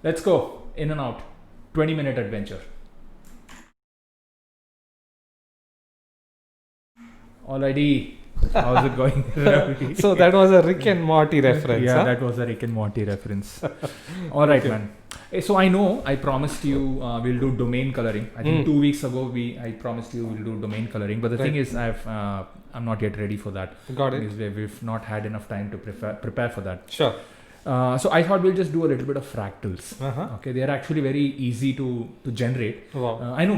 Let's go in and out. 20-minute adventure. Already, how's it going? So that was a Rick and Morty reference. Yeah, huh? that was a Rick and Morty reference. All right, Okay. man. So I know I promised you we'll do domain coloring. I think 2 weeks ago I promised you we'll do domain coloring, but the thing is I'm not yet ready for that. Got it. Because we've not had enough time to prepare for that. Sure. So I thought we'll just do a little bit of fractals. Uh-huh. Okay, they are actually very easy to generate. Wow. I know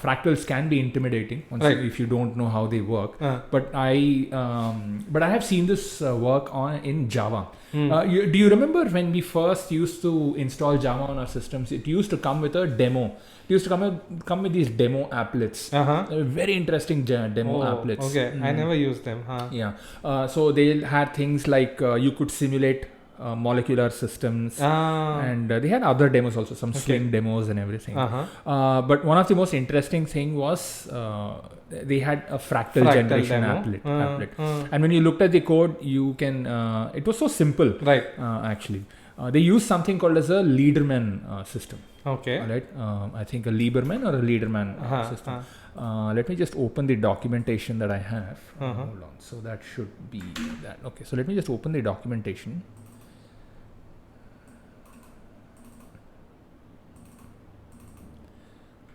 fractals can be intimidating Right. if you don't know how they work. Uh, But I have seen this work in Java. Hmm. Do you remember when we first used to install Java on our systems? It used to come with a demo. It used to come with these demo applets. Uh-huh. Very interesting demo applets. Okay. I never used them. Huh? Yeah. So they had things like you could simulate molecular systems. Ah. And they had other demos also, some swing demos and everything. Uh-huh. But one of the most interesting thing was they had a fractal generation demo. applet. And when you looked at the code, you can. It was so simple. Right. Actually, they used something called as a Leaderman system. Okay. All right. I think a Lieberman or a Leaderman system. Let me just open the documentation that I have. Hold on. So that should be that. Okay. So let me just open the documentation.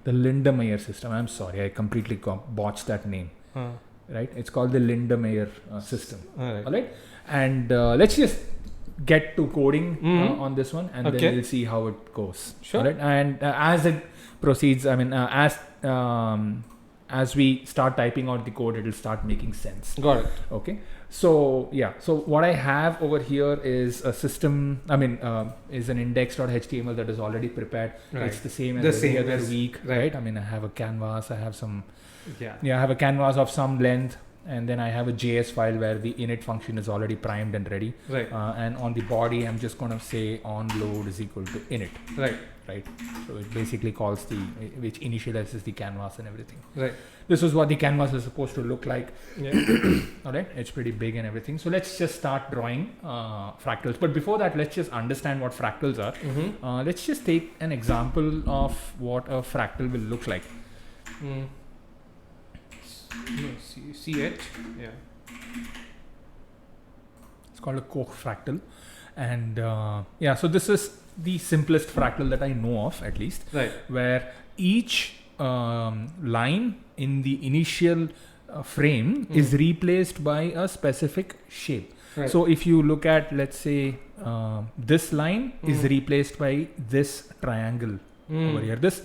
The Lindemeyer system. I'm sorry, I completely botched that name. Right? It's called the Lindemeyer system. All All right. And let's just get to coding on this one, and then we'll see how it goes. Sure. All right. And as it proceeds, I mean, as we start typing out the code, it'll start making sense. Got it. Okay. So yeah. So what I have over here is a system. I mean, is an index.html that is already prepared. Right. It's the same as The every same other as- week, right. right? I mean, I have a canvas. I have some. Yeah. Yeah, I have a canvas of some length, and then I have a JS file where the init function is already primed and ready. Right. And on the body, I'm just going to say onload is equal to init. Right. Right. So it basically calls which initializes the canvas and everything. Right. This is what the canvas is supposed to look like. Yeah. All right. It's pretty big and everything. So let's just start drawing fractals. But before that, let's just understand what fractals are. Mm-hmm. Let's just take an example of what a fractal will look like. No, CH. Yeah. It's called a Koch fractal. And yeah, so this is the simplest fractal that I know of, at least, Right. where each line in the initial frame is replaced by a specific shape. Right. So if you look at, let's say, this line is replaced by this triangle over here, this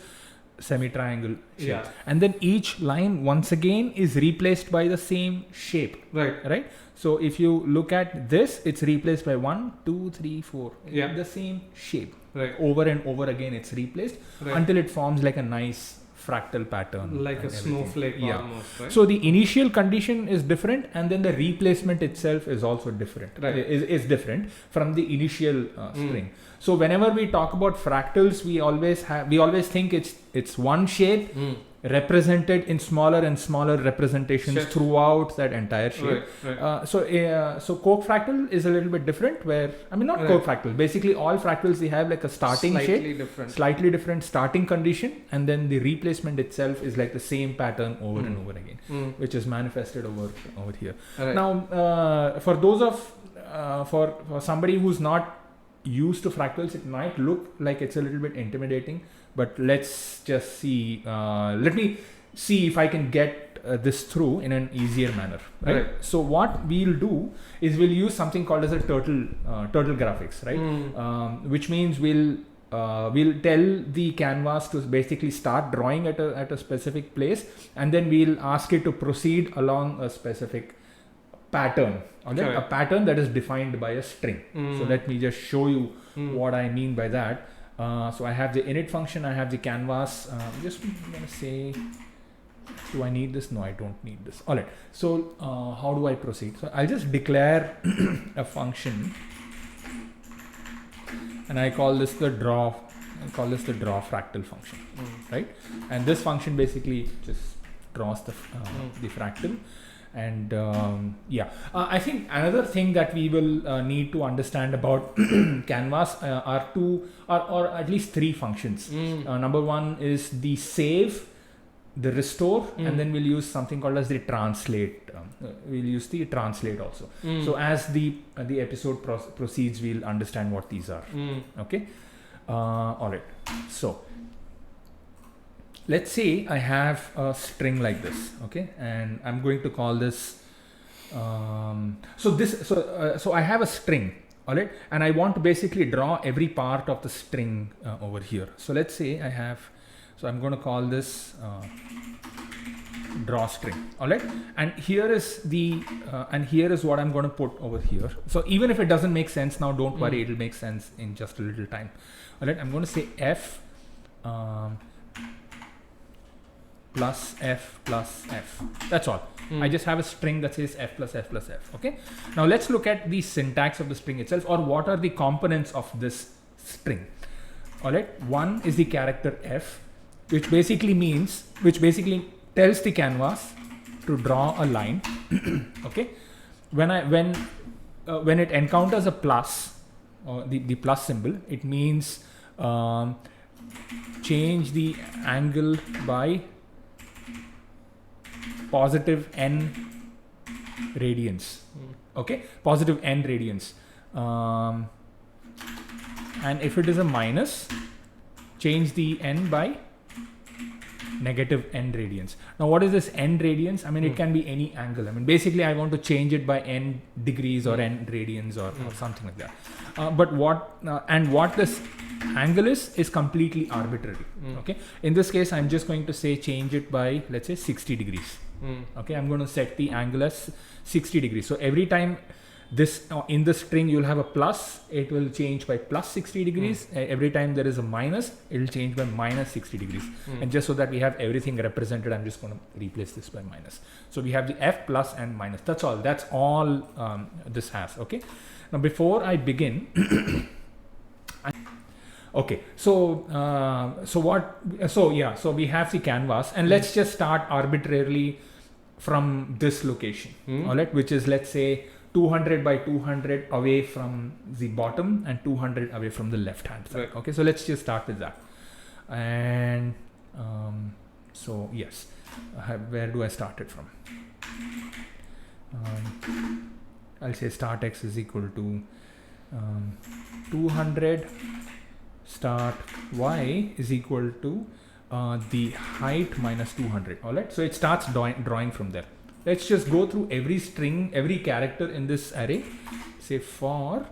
semi-triangle shape. Yeah. And then each line once again is replaced by the same shape. Right. So if you look at this, it's replaced by 1, 2, 3, 4. Yeah. The same shape. Right. Over and over again, it's replaced until it forms like a nice fractal pattern. Like a and everything. snowflake Yeah. almost, right? So the initial condition is different, and then the replacement itself is also different. Right. Is different from the initial string. So whenever we talk about fractals, we always think it's one shape represented in smaller and smaller representations Sure. throughout that entire shape. Right. So Koch fractal is a little bit different. Where I mean, not Right. Koch fractal. Basically, all fractals they have like a starting shape, Different. slightly different starting condition, and then the replacement itself is like the same pattern over and over again, which is manifested over here. Right. Now, for those of for somebody who's not used to fractals, it might look like it's a little bit intimidating, but let's just see. Let me see if I can get this through in an easier manner. Right? So what we'll do is we'll use something called as a turtle graphics, right? Which means we'll tell the canvas to basically start drawing at a specific place, and then we'll ask it to proceed along a specific pattern. Okay? A pattern that is defined by a string. So let me just show you what I mean by that. So I have the init function, I have the canvas. Just going to say, do I need this? No, I don't need this. All right. So how do I proceed? So I'll just declare a function, and I call this the draw. I call this the draw fractal function, right? And this function basically just draws the fractal. And I think another thing that we will need to understand about Canvas are two or at least three functions. Number one is the save, the restore, and then we'll use something called as the translate. We'll use the translate also. So as the episode proceeds, we'll understand what these are. Okay. All right. So let's say I have a string like this, okay, and I'm going to call this. So I have a string, all right, and I want to basically draw every part of the string over here. So let's say I have. So I'm going to call this drawString, all right, and here is what I'm going to put over here. So even if it doesn't make sense now, don't worry, it'll make sense in just a little time. All right, I'm going to say f plus f plus f. That's all. I just have a string that says f plus f plus f. Okay. Now let's look at the syntax of the string itself, or what are the components of this string. All right. One is the character f, which basically tells the canvas to draw a line. Okay. When it encounters a plus, or the plus symbol, it means change the angle by positive n radians. Okay, positive n radians. And if it is a minus, change the n by negative n radians. Now what is this n radians? I mean, it can be any angle. I mean, basically I want to change it by n degrees or n radians or something like that. But what this angle is completely arbitrary. Okay, in this case I'm just going to say change it by, let's say, 60 degrees. Okay, I'm going to set the angle as 60 degrees. So every time this in the string you'll have a plus, it will change by plus 60 degrees. Every time there is a minus, it will change by minus 60 degrees. And just so that we have everything represented, I'm just going to replace this by minus. So we have the f plus and minus. That's all. That's all this has. Okay. Now before I begin, okay, so we have the canvas, and let's just start arbitrarily from this location, all right, which is, let's say, 200 by 200 away from the bottom and 200 away from the left hand side. Right. Okay, so let's just start with that. And so yes, where do I start it from? I'll say start x is equal to 200 start y is equal to the height minus 200. All right, so it starts drawing from there. Let's just go through every string, every character in this array. Say for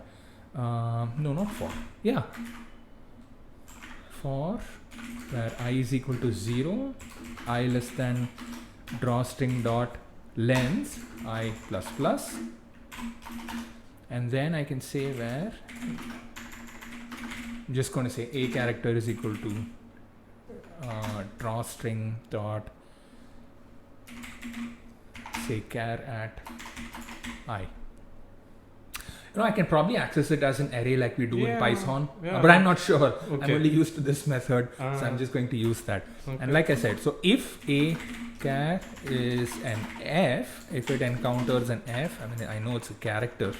for where I is equal to 0, I less than drawString dot length I plus plus, and then I can say where I'm just going to say a character is equal to drawString dot say char at I. I can probably access it as an array like we do in Python, but I'm not sure. Okay. I'm only used to this method, so I'm just going to use that. Okay. And like I said, so if a char is an f, if it encounters an f, I mean, I know it's a character.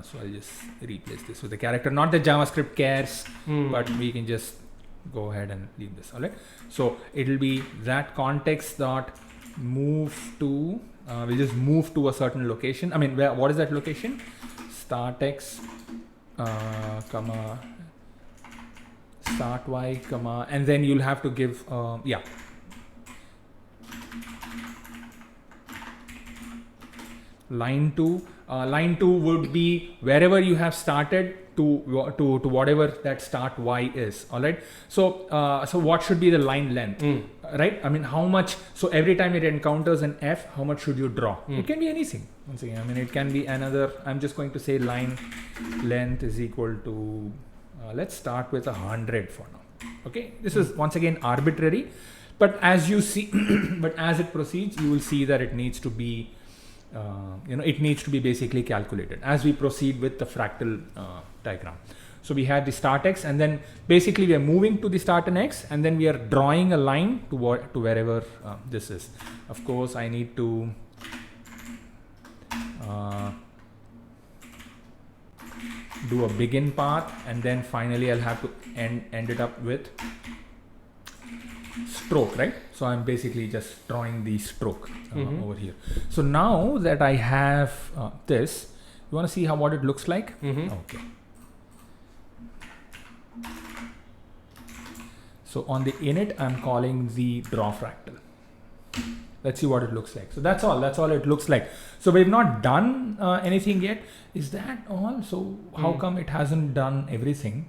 So I'll just replace this with the character, not that JavaScript cares, but we can just go ahead and leave this. All right. So it'll be that context dot move to, we'll just move to a certain location. I mean, what is that location? Start x, comma, start y, comma, and then you'll have to give, line 2. Line 2 would be wherever you have started to whatever that start y is. All right. So so what should be the line length, right? I mean, how much? So every time it encounters an f, how much should you draw? It can be anything. Once again, I mean, it can be another. I'm just going to say line length is equal to. Let's start with 100 for now. Okay. This is once again arbitrary, but as you see, but as it proceeds, you will see that it needs to be. It needs to be basically calculated as we proceed with the fractal diagram. So we have the start x, and then basically we are moving to the start in x, and then we are drawing a line to wherever this is. Of course, I need to do a begin path, and then finally I'll have to end it up with stroke, right? So I'm basically just drawing the stroke over here. So now that I have this, you want to see how what it looks like? Okay. So on the init, I'm calling the draw fractal. Let's see what it looks like. So that's all it looks like. So we've not done anything yet. Is that all? So how come it hasn't done everything?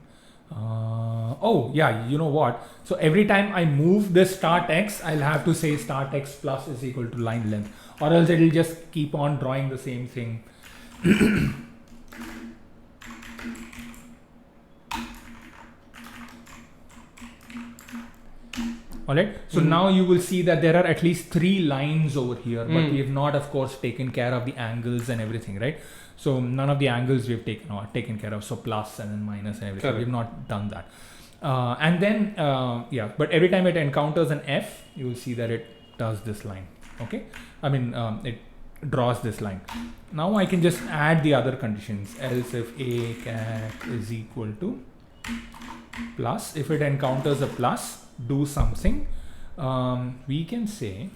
Oh yeah, you know what? So every time I move this start x, I'll have to say start x plus is equal to line length, or else it'll just keep on drawing the same thing. Alright, so now you will see that there are at least 3 lines over here, but we have not, of course, taken care of the angles and everything, right? So none of the angles we've taken care of. So plus and then minus and everything. We've not done that. And then, yeah, but every time it encounters an F, you will see that it does this line. Okay, I mean, it draws this line. Now I can just add the other conditions. Else if a cat is equal to plus, if it encounters a plus, do something. We can say,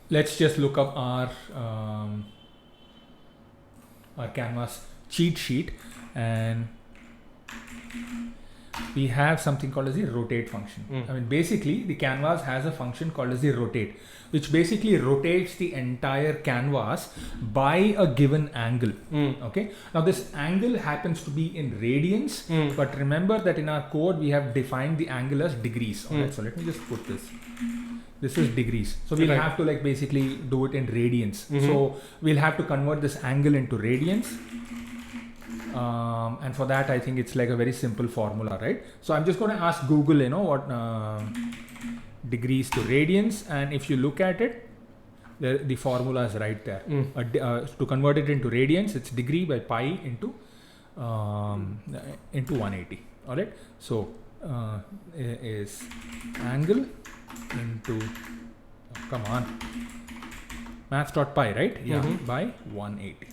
let's just look up our Canvas cheat sheet, and we have something called as the rotate function. I mean, basically the canvas has a function called as the rotate, which basically rotates the entire canvas by a given angle. Okay, now this angle happens to be in radians, but remember that in our code we have defined the angle as degrees. Alright, so let me just put this is degrees, so we'll have to like basically do it in radians. So we'll have to convert this angle into radians. And for that, I think it's like a very simple formula, right? So I'm just going to ask Google, you know, what degrees to radians, and if you look at it, the formula is right there. To convert it into radians, it's degree by pi into 180. All right. So is angle into come on maths.pi, right? Yeah, by 180.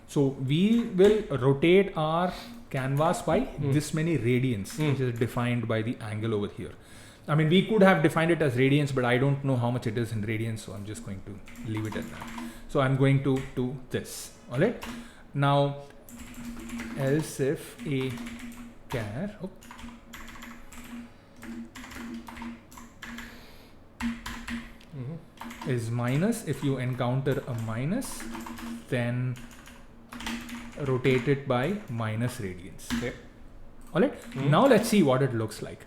So we will rotate our canvas by this many radians, which is defined by the angle over here. I mean, we could have defined it as radians, but I don't know how much it is in radians, so I'm just going to leave it at that. So I'm going to do this. All right. Now, else if a char is minus, if you encounter a minus, then rotate it by minus radians. Okay. All right. Now let's see what it looks like.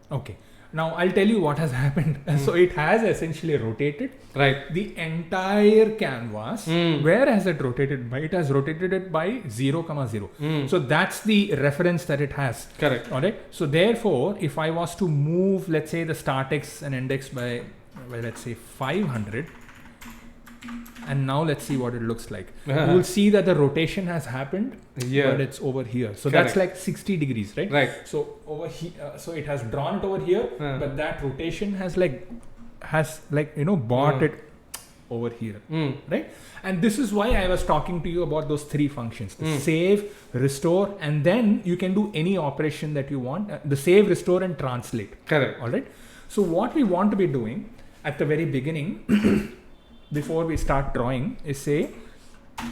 Okay. Now I'll tell you what has happened. So it has essentially rotated the entire canvas. Where has it rotated by? It has rotated it by 0, 0. So that's the reference that it has. Correct. All right. So therefore, if I was to move, let's say the start x and end x by let's say 500. And now let's see what it looks like. You will see that the rotation has happened, but it's over here. So that's like 60 degrees, right? Right. So over here, so it has drawn it over here, but that rotation has brought it over here, right? And this is why I was talking to you about those 3 functions: the save, restore, and then you can do any operation that you want. The save, restore, and translate. Correct. All right. So what we want to be doing at the very beginning. Before we start drawing is say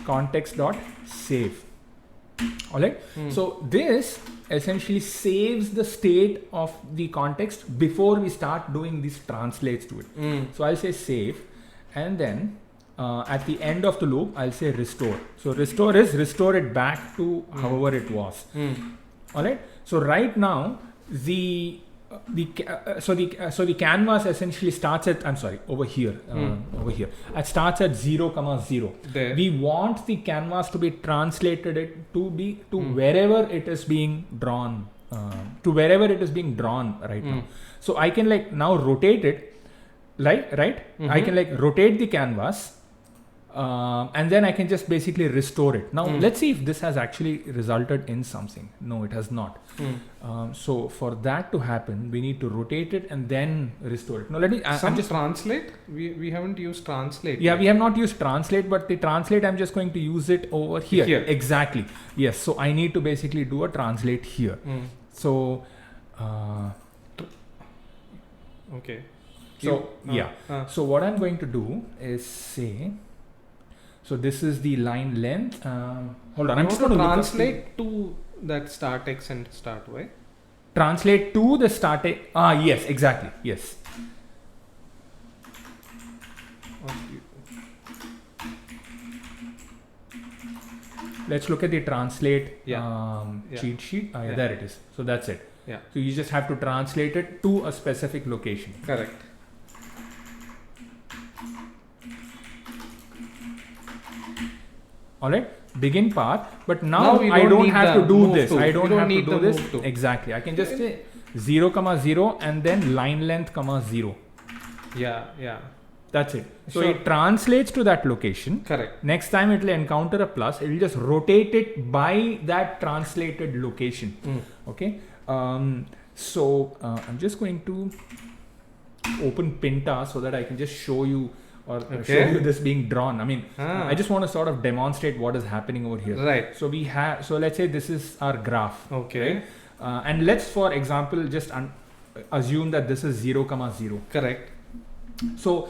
context.save. All right. So this essentially saves the state of the context before we start doing these translates to it. So I'll say save, and then at the end of the loop, I'll say restore. So restore is restore it back to however it was. All right. So right now the canvas essentially starts at over here. It starts at 0, 0. There. We want the canvas to be translated to wherever it is being drawn, right now. So I can now rotate it, right? I can rotate the canvas and then I can just basically restore it. Now let's see if this has actually resulted in something. No, it has not. So for that to happen, we need to rotate it and then restore it. Now let me. I'm just translate. We haven't used translate. Yeah, we have not used translate, but the translate I'm just going to use it over here. Exactly. Yes. So I need to basically do a translate here. So. Okay. So so what I'm going to do is say. So this is the line length. Hold on, I'm just going to translate to that start X and start Y. Translate to the start X. Yes, exactly. Yes. Let's look at the translate cheat sheet. There it is. So that's it. Yeah. So you just have to translate it to a specific location. Correct. Alright, begin path, but now I don't have to do this. I don't have to do this. Exactly. I can just say 0, 0 and then line length, 0. Yeah. That's it. So it translates to that location. Correct. Next time it will encounter a plus. It will just rotate it by that translated location. Okay. So I'm just going to open Pinta so that I can just show you or show you this being drawn. I mean, I just want to sort of demonstrate what is happening over here. Right. So we have, so let's say this is our graph. Okay. Right? And let's, for example, just assume that this is 0, 0. Correct. So,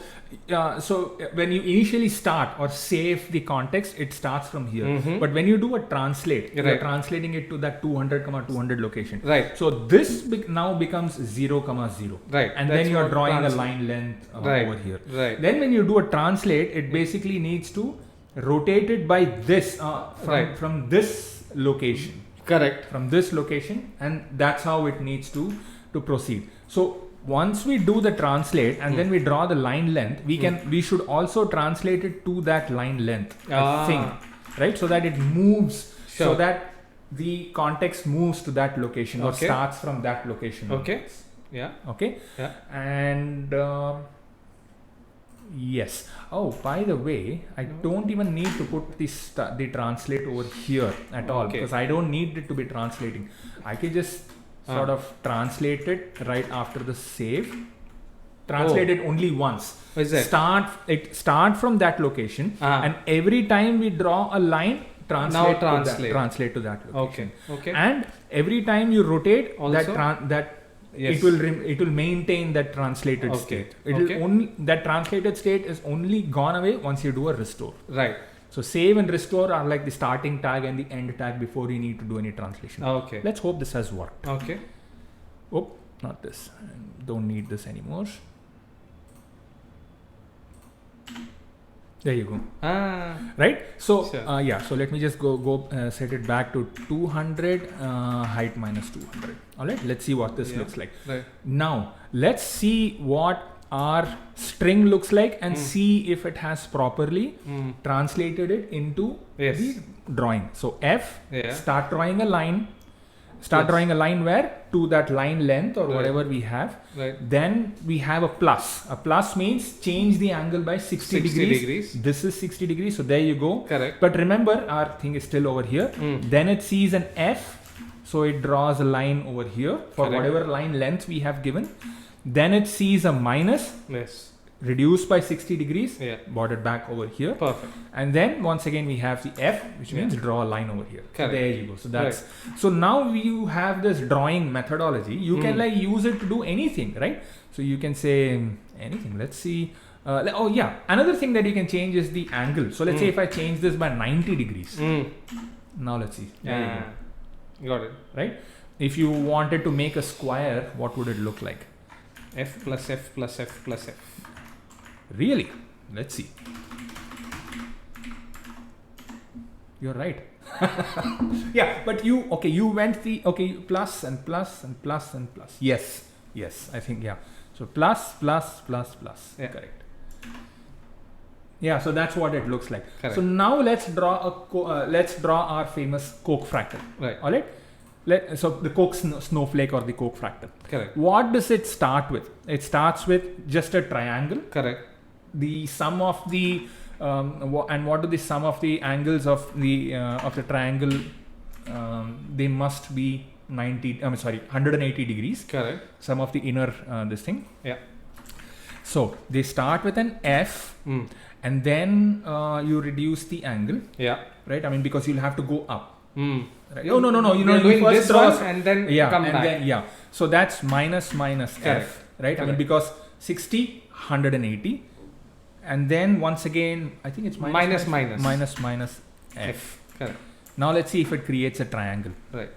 so when you initially start or save the context, it starts from here. But when you do a translate, you're translating it to that 200, 200 location. Right. So this now becomes 0, 0. Right. And then you're drawing a line length over here. Right. Then when you do a translate, it basically needs to rotate it by this from this location. Correct. From this location, and that's how it needs to proceed. So once we do the translate and then we draw the line length, we should also translate it to that line length thing, right? So that it moves, so that the context moves to that location or starts from that location. Okay. Yeah. Okay. Yeah. And yes. Oh, by the way, I don't even need to put the translate over here at all because I don't need it to be translating. I can just sort of translate it right after the save. Translate it only once. Start from that location, and every time we draw a line, translate to that location. Okay. And every time you rotate, also? it will maintain that translated state. That translated state is only gone away once you do a restore. Right. So save and restore are like the starting tag and the end tag before you need to do any translation. Okay. Let's hope this has worked. Okay. Oh, not this. Don't need this anymore. There you go. Right? So so let me just go set it back to 200, height minus 200. All right. Let's see what this looks like. Right. Now let's see what our string looks like and see if it has properly translated it into the drawing. So F, start drawing a line. Drawing a line where? To that line length or whatever we have. Right. Then we have a plus. A plus means change the angle by 60 degrees. This is 60 degrees. So there you go. Correct. But remember, our thing is still over here. Then it sees an F. So it draws a line over here for whatever line length we have given. Then it sees a minus. Yes. Reduced by 60 degrees. Brought it back over here. Perfect. And then once again we have the F, which means draw a line over here. Correct. So there you go. So that's so now you have this drawing methodology. You can like use it to do anything, right? So you can say anything. Let's see. Another thing that you can change is the angle. So let's say if I change this by 90 degrees. Now let's see. There you go. Got it. Right? If you wanted to make a square, what would it look like? F plus F plus F plus F. Really? Let's see. You're right. But you went plus and plus and plus and plus. Yes, I think So plus. Correct. Yeah, so that's what it looks like. Correct. So now let's draw our famous Koch fractal. Right. All right. So the Koch snowflake or the Koch fractal. Correct. What does it start with? It starts with just a triangle. Correct. The sum of the And what do the sum of the angles of the triangle? They must be 180 degrees. Correct. Sum of the inner this thing. Yeah. So they start with an F, and then you reduce the angle. Yeah. Right. I mean, because you'll have to go up. Right. No. You You're doing first this draw one and then come and back. then so that's minus Correct. F, right? I mean, Correct. because 60, 180, and then once again, I think it's minus F. Correct. Now let's see if it creates a triangle. Right.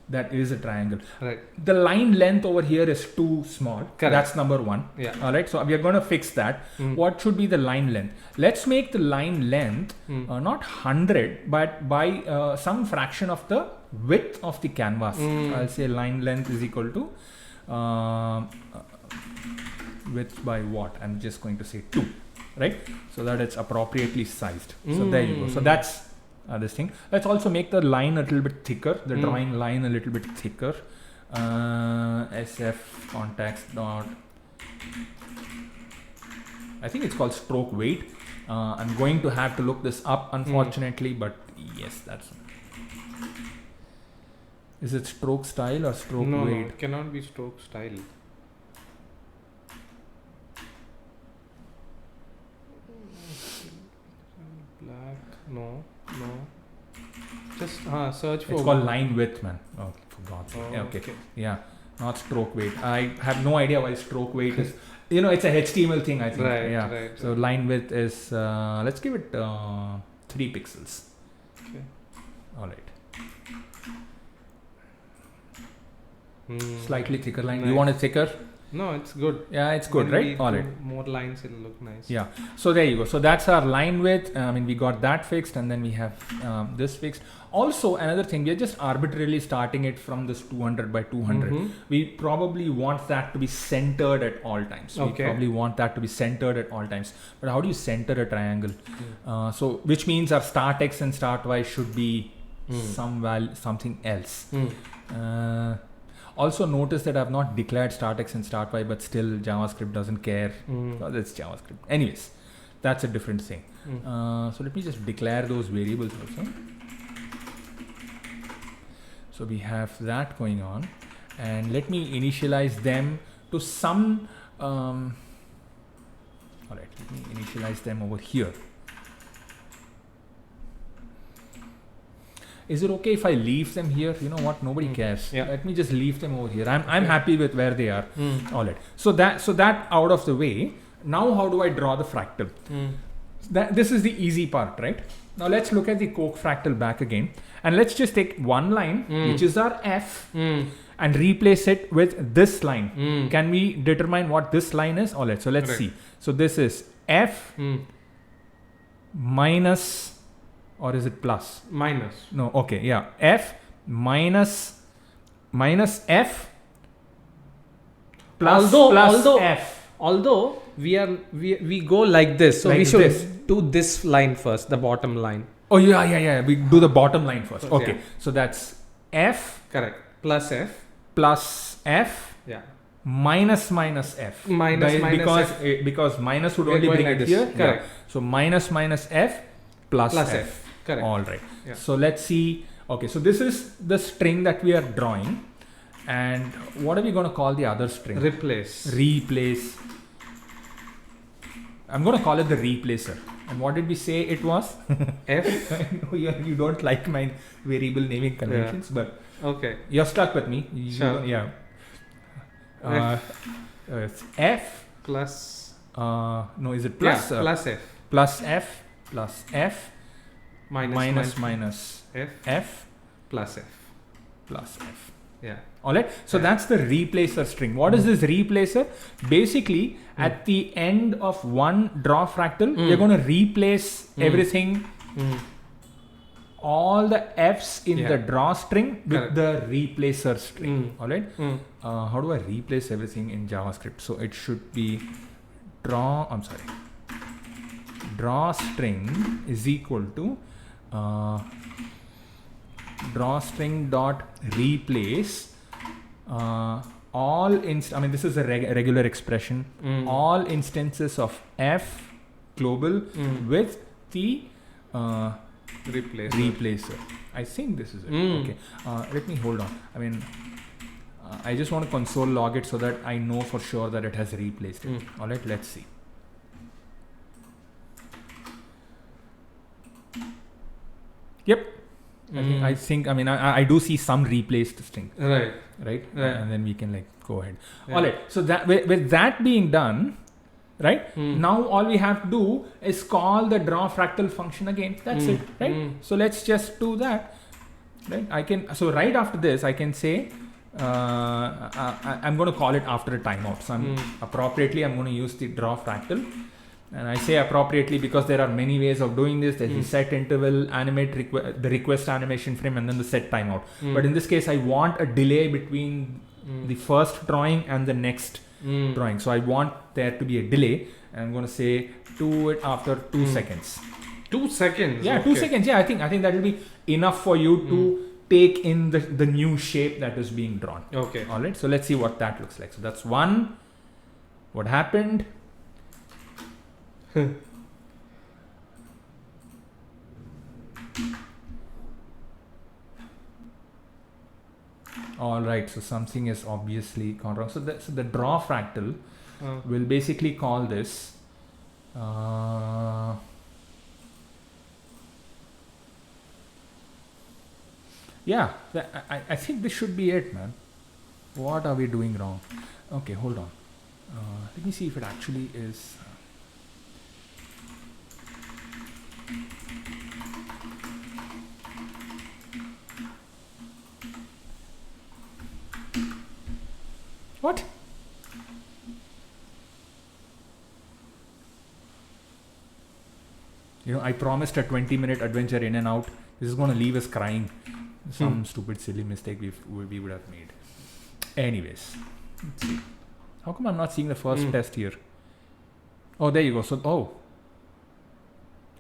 That is a triangle. Right. The line length over here is too small. Correct. That's number one. Yeah. All right. So we are going to fix that. What should be the line length? Let's make the line length not 100, but by some fraction of the width of the canvas. I'll say line length is equal to width by what? I'm just going to say 2, right? So that it's appropriately sized. So there you go. So that's this thing. Let's also make the line a little bit thicker, the drawing line a little bit thicker. SF contacts dot, I think it's called stroke weight. I'm going to have to look this up, unfortunately, but yes, that's. Is it stroke style or stroke No, weight? it cannot be stroke style. Black, no. Just search for. It's called line width, man. Oh, for God's sake. Yeah, okay. Yeah, not stroke weight. I have no idea why stroke weight is. It's a HTML thing, I think. Right, yeah. right. So line width is. Let's give it 3 pixels. Okay. All right. Hmm. Slightly thicker line. Nice. You want it thicker? No, it's good. Yeah, it's good, When right? we All do right. More lines, it'll look nice. Yeah. So there you go. So that's our line width. I mean, we got that fixed, and then we have this fixed. Also, another thing, we are just arbitrarily starting it from this 200 by 200. We probably want that to be centered at all times. We probably want that to be centered at all times. But how do you center a triangle? So which means our start X and start Y should be something else. Also notice that I've not declared start X and start Y, but still JavaScript doesn't care because it's JavaScript. Anyways, that's a different thing. So let me just declare those variables also. So we have that going on, and let me initialize them to some. All right, let me initialize them over here. Is it okay if I leave them here? You know what? Nobody cares. Yeah. Let me just leave them over here. I'm happy with where they are. All right. So that out of the way. Now how do I draw the fractal? This is the easy part, right? Now let's look at the Coke fractal back again, and let's just take one line, which is our F, and replace it with this line. Can we determine what this line is? All right. So let's see. So this is F minus. Or is it plus? Minus. No, okay, yeah. F minus F plus F. Although we go like this, so like we should this. do this line first, the bottom line. Oh yeah. We do the bottom line first. First, Okay, yeah. so that's F Correct. Plus F. Yeah. Minus F. Because minus would We're only going bring like it this. here. Correct. Yeah. So minus F plus F. Correct. All right. Yeah. So let's see. Okay, so this is the string that we are drawing, and what are we going to call the other string? Replace. I'm going to call it the replacer. And what did we say it was? F. I know you don't like my variable naming conventions, but Okay. you're stuck with me. Sure. Yeah. It's F. Plus. No, is it plus? Yeah, plus F. Plus F. Minus F plus F. plus F. Yeah. All right. So that's the replacer string. What is this replacer? Basically, at the end of one draw fractal, we're going to replace everything, all the F's in the draw string with the replacer string. All right. How do I replace everything in JavaScript? So it should be draw string is equal to draw string dot replace all this is a regular expression, all instances of F global with the replacer. I think this is it. Okay, let me hold on. I mean, I just want to console log it so that I know for sure that it has replaced it. All right, let's see. Yep. I think. I mean, I do see some replaced string. Right. And then we can like go ahead. Yeah. All right. So that with that being done, right? Now all we have to do is call the draw fractal function again. That's it. Right. So let's just do that. Right. I can. So right after this, I can say. I'm going to call it after a timeout. So appropriately, I'm going to use the draw fractal. And I say appropriately because there are many ways of doing this. There's the set interval, animate, the request animation frame, and then the set timeout. But in this case, I want a delay between the first drawing and the next drawing. So I want there to be a delay. And I'm going to say do it after 2 seconds. 2 seconds? Yeah, 2 seconds. Yeah, I think that will be enough for you to take in the new shape that is being drawn. Okay. All right. So let's see what that looks like. So that's one. What happened? All right, so something is obviously gone wrong. So the draw fractal will basically call this. Yeah, I think this should be it, man. What are we doing wrong? Okay, hold on. Let me see if it actually is. What? You know, I promised a 20-minute adventure in and out. This is going to leave us crying. Some stupid, silly mistake we would have made. Anyways, let's see. How come I'm not seeing the first test here? Oh, there you go. So,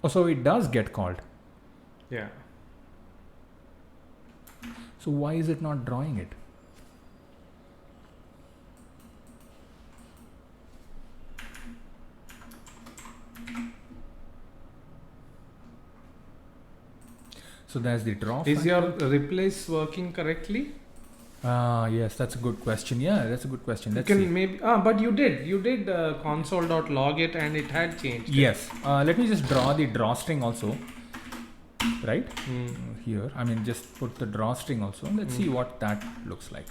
so it does get called. Yeah. So why is it not drawing it? So there's the draw. Is your replace working correctly? Yes, that's a good question. Yeah, that's a good question. Let's you can see. maybe. But you did console.log it and it had changed. Yes. Let me just draw the drawstring also. Right? Here. I mean, just put the drawstring also. Let's see what that looks like.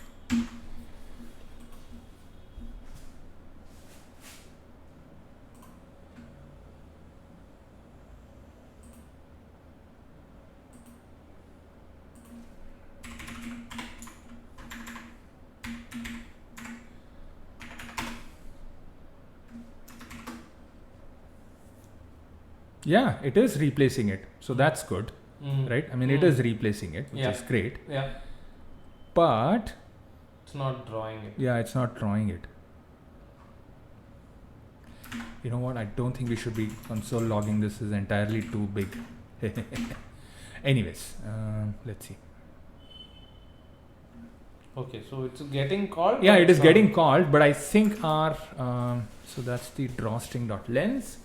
Yeah, it is replacing it. So that's good. Right? I mean, it is replacing it, which is great. Yeah. But it's not drawing it. Yeah, it's not drawing it. You know what? I don't think we should be console logging. This is entirely too big. Anyways, let's see. Okay, so it's getting called? Yeah, it is getting called, but I think our so that's the drawstring.lens.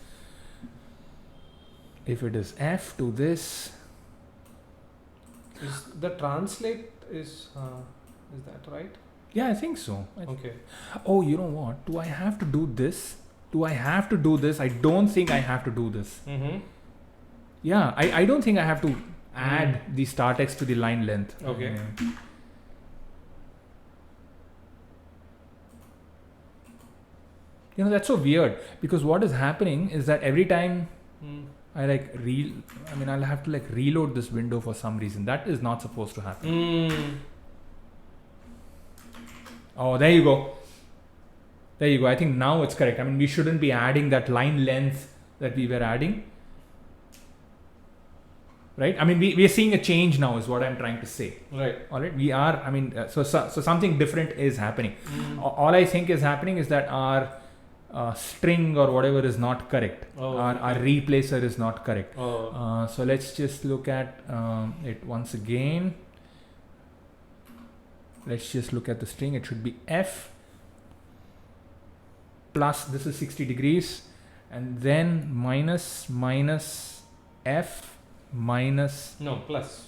If it is F to this, is the translate is that right? Yeah, I think so. Okay. Oh, you know what? Do I have to do this? I don't think I have to do this. Yeah, I don't think I have to add the star text to the line length. Okay. You know, that's so weird because what is happening is that every time I'll have to reload this window for some reason. That is not supposed to happen. Oh, there you go. I think now it's correct. I mean, we shouldn't be adding that line length that we were adding. Right? I mean, we are seeing a change now is what I'm trying to say. Right. All right. We are, I mean, so something different is happening. All I think is happening is that our string or whatever is not correct. Our replacer is not correct. So let's just look at it once again. Let's just look at the string. It should be F plus this is 60 degrees and then minus f minus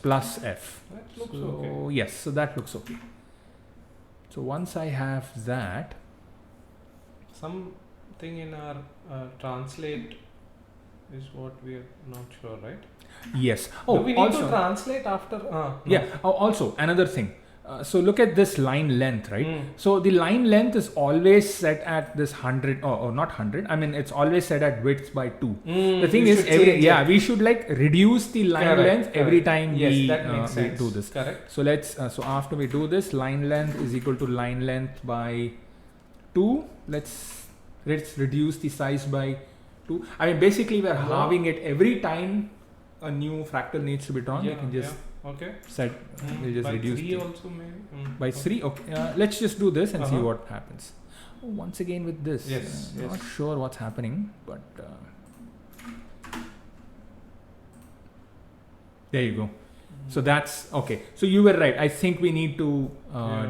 plus f. That looks So okay. yes, so that looks okay. So once I have that, Something in our translate is what we are not sure, right? yes. Do we need also, to translate after? No. yeah. Also another thing. So look at this line length, right? Mm. So the line length is always set at this 100 or not 100. I mean, it's always set at width by 2. The thing We is, should change it. we should like reduce the line Correct, length every correct. time Yes, we, that makes we sense. do this. Correct. So let's so after we do this, line length is equal to line length by 2. Let's reduce the size by 2. I mean, basically we're halving it every time a new fractal needs to be drawn. We can just okay. set we'll just by reduce 3 the- also maybe. by 3. Okay, let's just do this and see Uh-huh. what happens. Once again with this, Yes, yes. not sure what's happening, but there you go. So that's okay. So you were right. I think we need to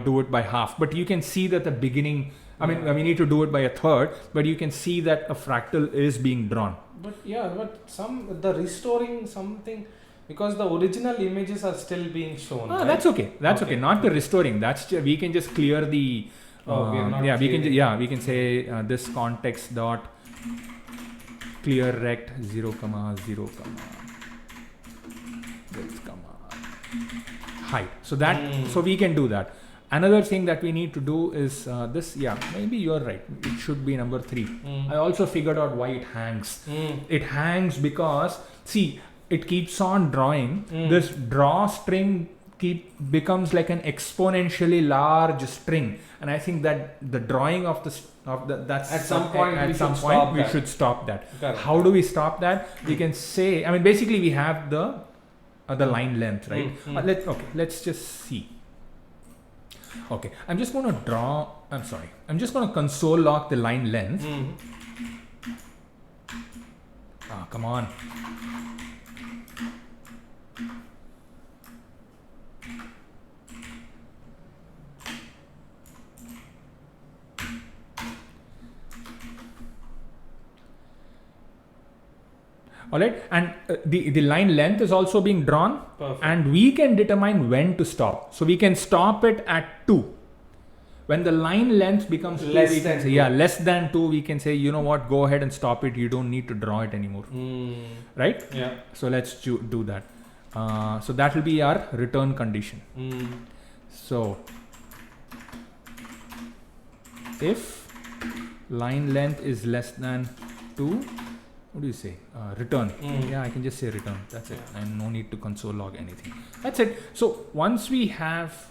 do it by half, but you can see that the beginning. I mean, we need to do it by a third, but you can see that a fractal is being drawn. But the restoring something, because the original images are still being shown. Right? That's okay. That's okay. Not the restoring. That's we can just clear the. We are not we can. clearing. We can say this context dot clear rect 0, 0, width, height. So that so we can do that. Another thing that we need to do is this. Yeah, maybe you're right. It should be number 3. I also figured out why it hangs. It hangs because see, it keeps on drawing. This draw string becomes like an exponentially large string, and I think that the drawing of that's At some point we should stop that. Correct. How do we stop that? We can say, I mean, basically we have the line length, right? Let's just see. Okay, I'm just going to I'm just going to console log the line length. Come on. Alright, and the line length is also being drawn. Perfect. And we can determine when to stop. So we can stop it at 2. When the line length becomes Less than 2. less than 2, we can say, you know what, go ahead and stop it. You don't need to draw it anymore. Right? Yeah. So let's do that. So that will be our return condition. So if line length is less than 2, what do you say? Return. Yeah, I can just say return. That's it. And no need to console log anything. That's it. So once we have,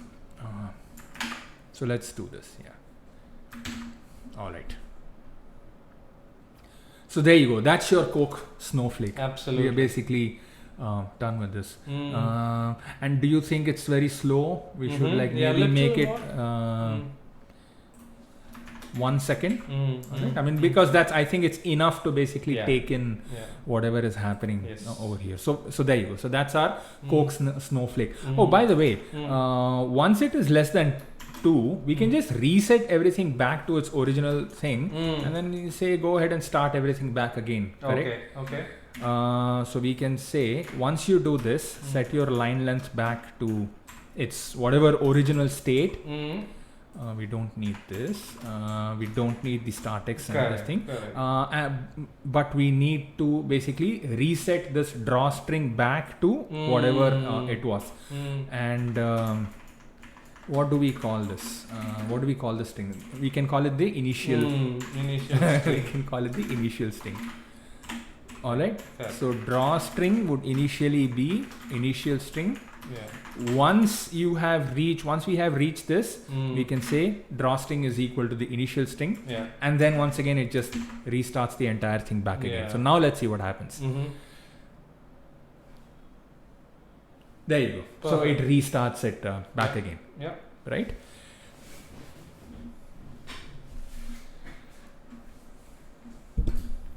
so let's do this. Yeah. All right. So there you go. That's your Coke snowflake. Absolutely. We are basically done with this. And do you think it's very slow? We should like maybe make it 1 second. Right? I mean, because I think it's enough to basically take in whatever is happening over here. So there you go. So that's our Coke snowflake. Oh, by the way, once it is less than 2, we can just reset everything back to its original thing, and then you say go ahead and start everything back again. Correct? Okay. So we can say once you do this, set your line length back to its whatever original state. We don't need this. We don't need the startex and everything. But we need to basically reset this draw string back to whatever it was. And what do we call this? What do we call this string? We can call it the initial. We can call it the initial string. All right. So draw string would initially be initial string. Once we have reached this, we can say draw string is equal to the initial string, and then once again it just restarts the entire thing back again. So now let's see what happens. There you go. So it restarts it back again. Right.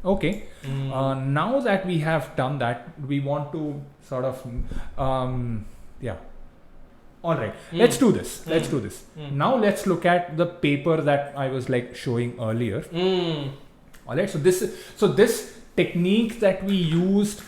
Okay. Now that we have done that, we want to sort of all right, let's do this. Let's do this. Now let's look at the paper that I was like showing earlier. All right. So this technique that we used.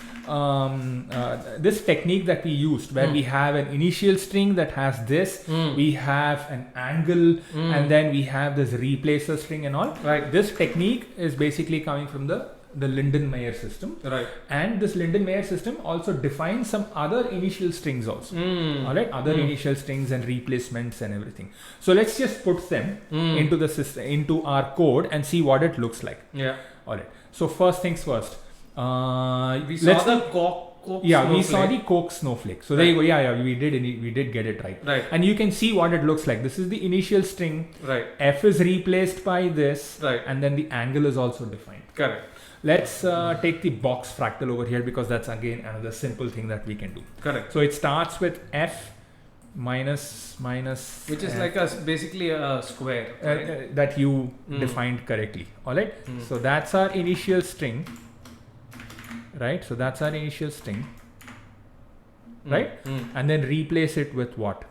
This technique that we used where we have an initial string that has this, we have an angle, and then we have this replacer string and all. Right. This technique is basically coming from the Lindenmayer system. Right. And this Lindenmayer system also defines some other initial strings also. All right, other initial strings and replacements and everything. So let's just put them into the system, into our code, and see what it looks like. Yeah. All right. So first things first. We saw the Coke we saw the Coke snowflake. So there you go. Yeah, we did get it right. Right. And you can see what it looks like. This is the initial string. Right. F is replaced by this. Right. And then the angle is also defined. Correct. Let's take the box fractal over here, because that's again another simple thing that we can do. Correct. So it starts with F minus which is like basically a square, right? that you defined correctly. All right. So that's our initial string. Right. So that's our initial string. Right. And then replace it with what?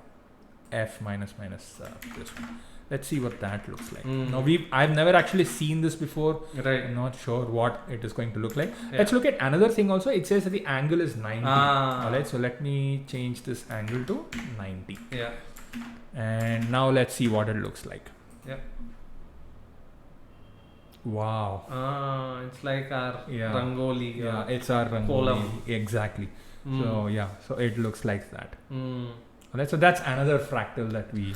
F minus this one. Let's see what that looks like. Now I've never actually seen this before. Right. I'm not sure what it is going to look like. Yeah. Let's look at another thing also. It says that the angle is 90. All right. So let me change this angle to 90. Yeah. And now let's see what it looks like. Yeah. Wow. It's like our Rangoli. Yeah, it's our Rangoli. Kolam. Exactly. So yeah, so it looks like that. Alright, so that's another fractal that we.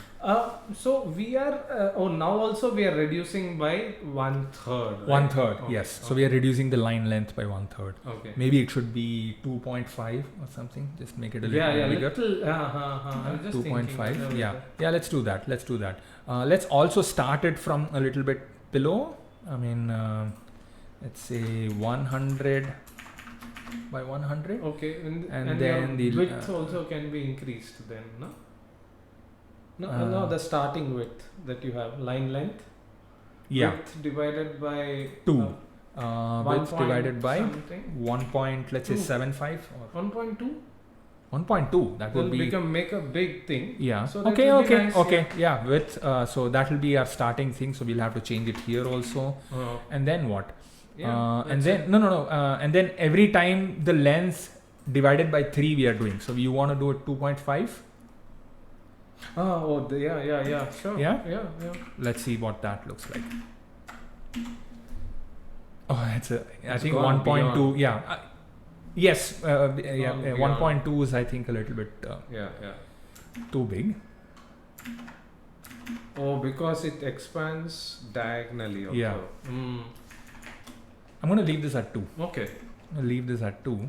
So we are. Now also we are reducing by 1/3. Right? 1/3. Okay. Yes. So we are reducing the line length by 1/3. Okay. Maybe it should be 2.5 or something. Just make it a little bigger. I'm just 2.5. Yeah. Let's do that. Let's also start it from a little bit below. I mean, let's say 100 by 100. Okay, and then the width also can be increased then, no? No, the starting width that you have, line length. Yeah. Width divided by 2. Width divided by something. 1 point, let's say 7.5 or 1.2. 1.2. That would be make a big thing. Yeah. So Okay. Yeah. Width. So that will be our starting thing. So we'll have to change it here also. And then what? Yeah, and then and then every time the length divided by 3 we are doing. So you want to do it 2.5. Yeah. Sure. Yeah. Yeah. Let's see what that looks like. Oh, I think 1.2. Beyond. Yeah. Yes. 1.2 is I think a little bit too big. Oh, because it expands diagonally also. Yeah. I'm going to leave this at 2. Okay. I'm going to leave this at 2.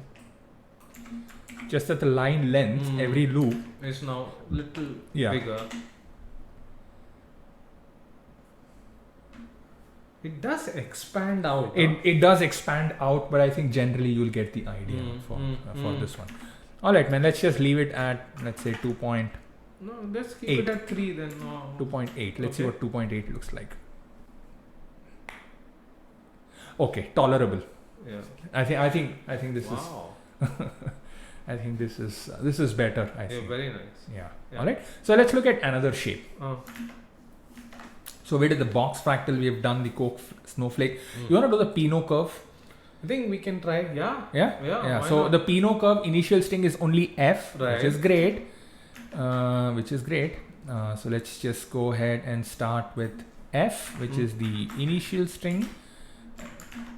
Just that the line length, every loop is now little bigger. It does expand out. It does expand out, but I think generally you'll get the idea for this one. All right, man. Let's just leave it at, let's say 2. No, let's keep it at 3 then. 2.8. Let's see what 2.8 looks like. Okay, tolerable. Yeah. I think this is. Wow. I think this is better. I think. Very nice. Yeah. All right. So let's look at another shape. So we did the box fractal. We have done the Coke snowflake. You want to do the Pinot curve? I think we can try. Yeah. So the Pinot curve initial string is only F, right. which is great. So let's just go ahead and start with F, which is the initial string.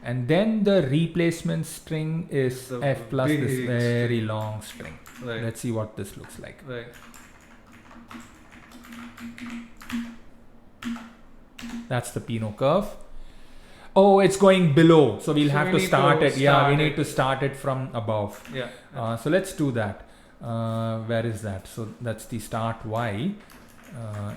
And then the replacement string is F plus this very long string. Right. Let's see what this looks like. Right. That's the Pinot curve. Oh, it's going below. So we'll have to start it. Yeah, we need to start it from above. Yeah. So let's do that. Where is that? So that's the start Y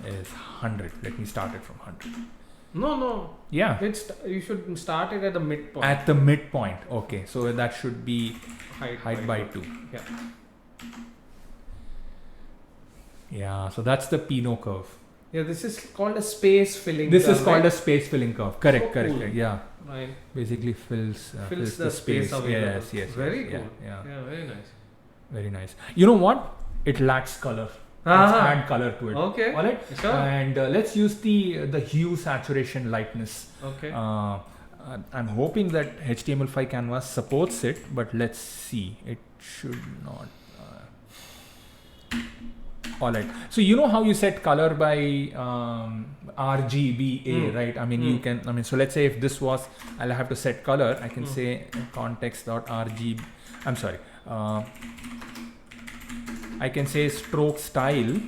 is 100. Let me start it from 100. No. Yeah. You should start it at the midpoint. At the midpoint. Okay. So that should be height by 2. Yeah. Yeah. So that's the Pinot curve. Yeah. This is called a space filling. This is called a space filling curve. Correct. Cool. Yeah. Right. Basically fills the space. Yes. Very cool. Yeah. Very nice. Very nice. You know what? It lacks color. Let's add color to it. Okay. All right. Sure. And let's use the hue, saturation, lightness. Okay. I'm hoping that HTML5 canvas supports it, but let's see. It should not. All right. So you know how you set color by RGBA, right? I mean, you can. I mean, so let's say if this was, I'll have to set color. I can say context.rgb. I'm sorry. I can say stroke style.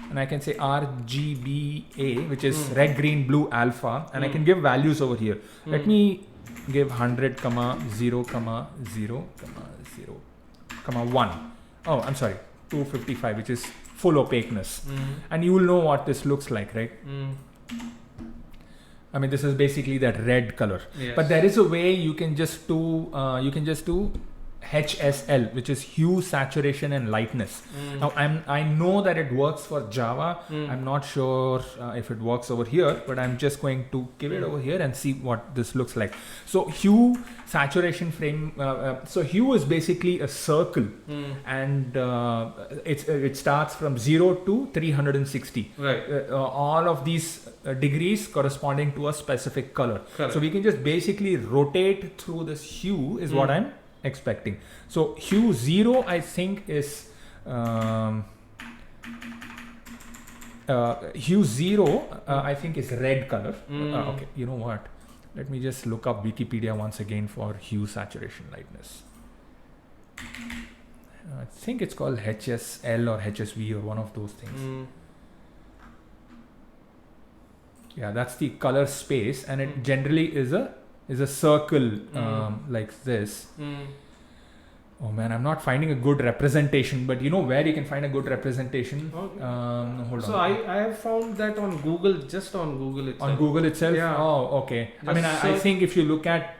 And I can say RGBA, which is red, green, blue, alpha, and I can give values over here. Let me give 100, 0, 0, 0, 0, 1. Oh, I'm sorry, 255, which is full opaqueness. And you will know what this looks like, right? I mean, this is basically that red color. Yes. But there is a way you can just do HSL, which is hue, saturation, and lightness. Now I know that it works for Java. I'm not sure if it works over here, but I'm just going to give it over here and see what this looks like. So hue, saturation, frame. So hue is basically a circle, and it starts from 0 to 360. Right. All of these degrees corresponding to a specific color. Correct. So we can just basically rotate through this hue is what I'm expecting. So hue 0 I think is hue 0 I think is red color. Okay, you know what, let me just look up Wikipedia once again for hue, saturation, lightness. I think it's called HSL or HSV or one of those things. Yeah, that's the color space, and it generally is a circle like this. Oh man, I'm not finding a good representation, but you know where you can find a good representation? Okay. Hold So on. I have found that on Google, just on Google itself. On Google itself? Yeah. Oh, okay. I mean, I Just think if you look at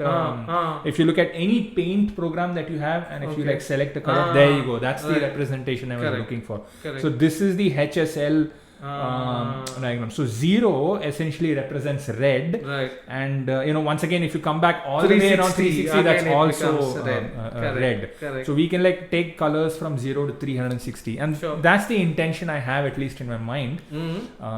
if you look at any paint program that you have, and if you like select a color, there you go. That's the representation I was looking for. Correct. So this is the HSL diagram. So 0 essentially represents red, Right. and once again, if you come back all the way around 360, that's also red. Correct. So we can like take colors from 0 to 360, and that's the intention I have, at least in my mind.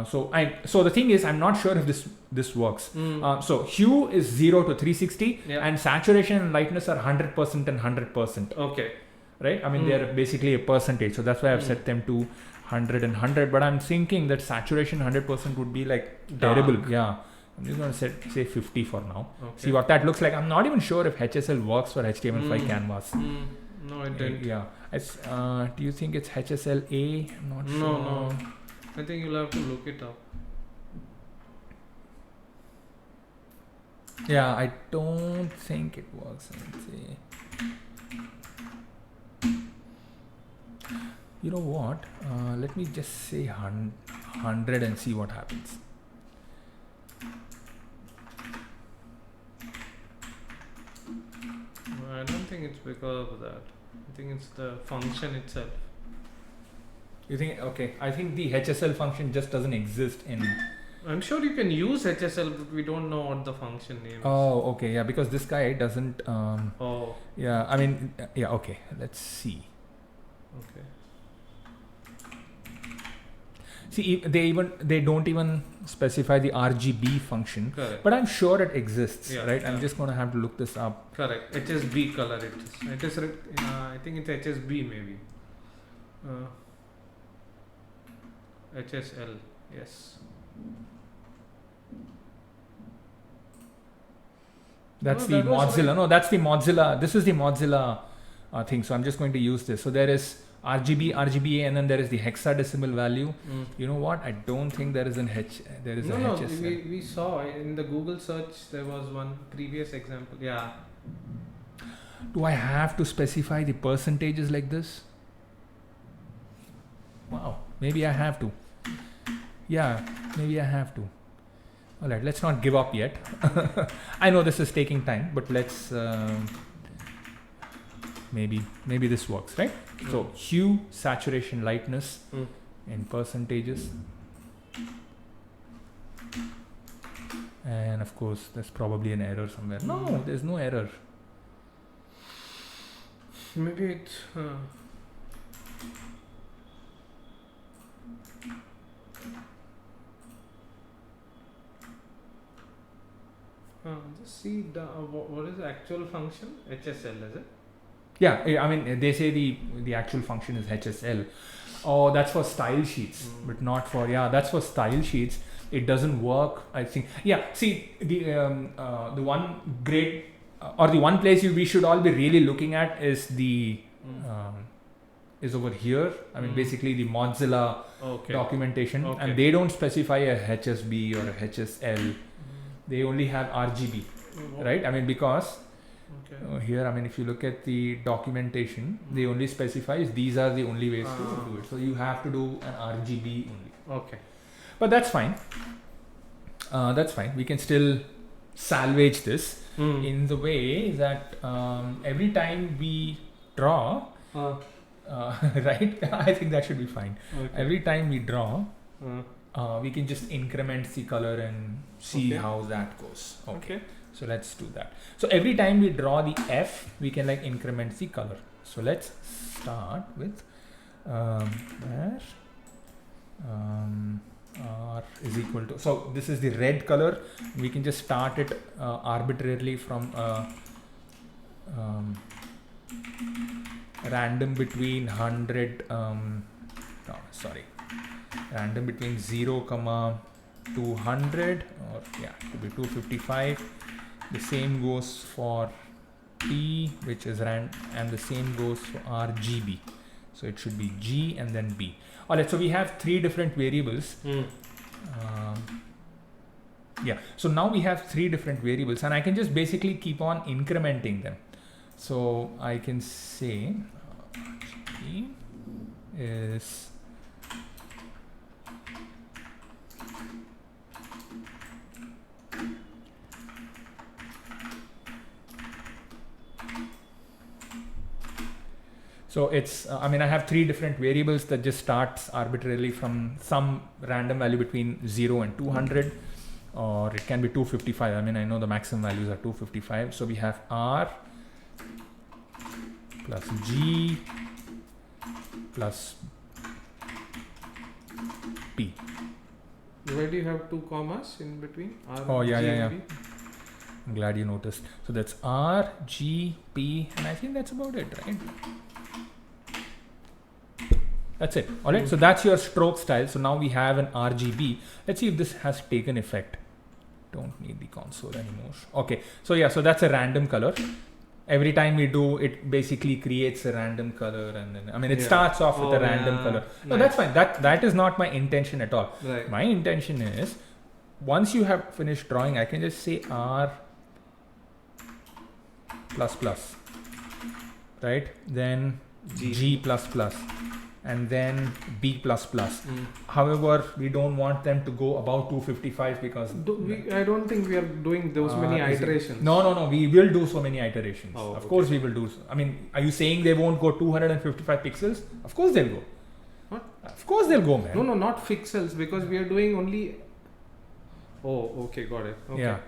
So the thing is, I'm not sure if this works. So hue is 0 to 360, and saturation and lightness are 100% and 100%. Okay. Right? I mean, they're basically a percentage, so that's why I've set them to 100 and 100. But I'm thinking that saturation 100% would be like terrible. Yeah. I'm just going to say 50 for now. Okay. See what that looks like. I'm not even sure if HSL works for HTML5 canvas. No, it didn't. Yeah. Do you think it's HSL-A? I'm not sure. No. I think you'll have to look it up. Yeah, I don't think it works. Let's see. You know what? Let me just say 100 and see what happens. I don't think it's because of that. I think it's the function itself. You think? Okay. I think the HSL function just doesn't exist in. I'm sure you can use HSL, but we don't know what the function name is. Oh, okay. Yeah, because this guy doesn't. Oh. Yeah, I mean, yeah. Okay. Let's see. Okay. See, they don't even specify the RGB function. Correct. But I'm sure it exists, Yeah, right? yeah. I'm just gonna have to look this up. Correct. HSB color it is. I think it's HSB maybe. HSL. Yes. That's No, the that was Mozilla. fine. No, that's the Mozilla. This is the Mozilla thing. So I'm just going to use this. So there is RGB, RGBA, and then there is the hexadecimal value. You know what? I don't think there is an there is No, a no. HSL. We saw in the Google search there was one previous example. Yeah. Do I have to specify the percentages like this? Wow. Maybe I have to. Yeah, maybe I have to. All right, let's not give up yet. I know this is taking time, but let's maybe this works, right? So hue, saturation, lightness in percentages, and of course there's probably an error somewhere. No, there's no error. Maybe it. see what is the actual function? HSL, is it? Yeah, I mean they say the actual function is HSL. Oh, that's for style sheets, but not for that's for style sheets. It doesn't work, I think. Yeah, see the one great or the one place we should all be really looking at is the is over here. I mean basically the Mozilla documentation, and they don't specify a HSB or a HSL. They only have RGB, right? I mean because here, I mean, if you look at the documentation, they only specifies these are the only ways to do it. So you have to do an RGB only. Okay. But that's fine. That's fine. We can still salvage this in the way that every time we draw, right? I think that should be fine. Okay. Every time we draw, we can just increment the color and see how that goes. Okay. So let's do that. So every time we draw the F, we can like increment the color. So let's start with where R is equal to. So this is the red color. We can just start it arbitrarily from random between 100. Random between 0, 200, or it could be 255. The same goes for T, which is and the same goes for RGB. So it should be G and then B. Alright, so we have 3 different variables. So now we have 3 different variables, and I can just basically keep on incrementing them. So I can say RGB is so it's, I mean, I have 3 different variables that just starts arbitrarily from some random value between 0 and 200, or it can be 255. I mean, I know the maximum values are 255. So we have R plus G plus P. Where do you have 2 commas in between? R, G, and P? I'm glad you noticed. So that's R, G, P, and I think that's about it, right? That's it. All right. So that's your stroke style. So now we have an RGB. Let's see if this has taken effect. Don't need the console anymore. Okay. So so that's a random color. Every time we do it, basically creates a random color, and then I mean it starts off with a random color. No, that's fine. That is not my intention at all. Right. My intention is once you have finished drawing, I can just say R plus plus, right? Then G plus plus, and then B plus plus. However, we don't want them to go above 255 because I don't think we are doing those many iterations. No. We will do so many iterations. Of course, we will do. So. I mean, are you saying they won't go 255 pixels? Of course, they'll go. What? Of course, they'll go, man. No, not pixels, because we are doing only. Oh, okay, got it. Okay. Yeah.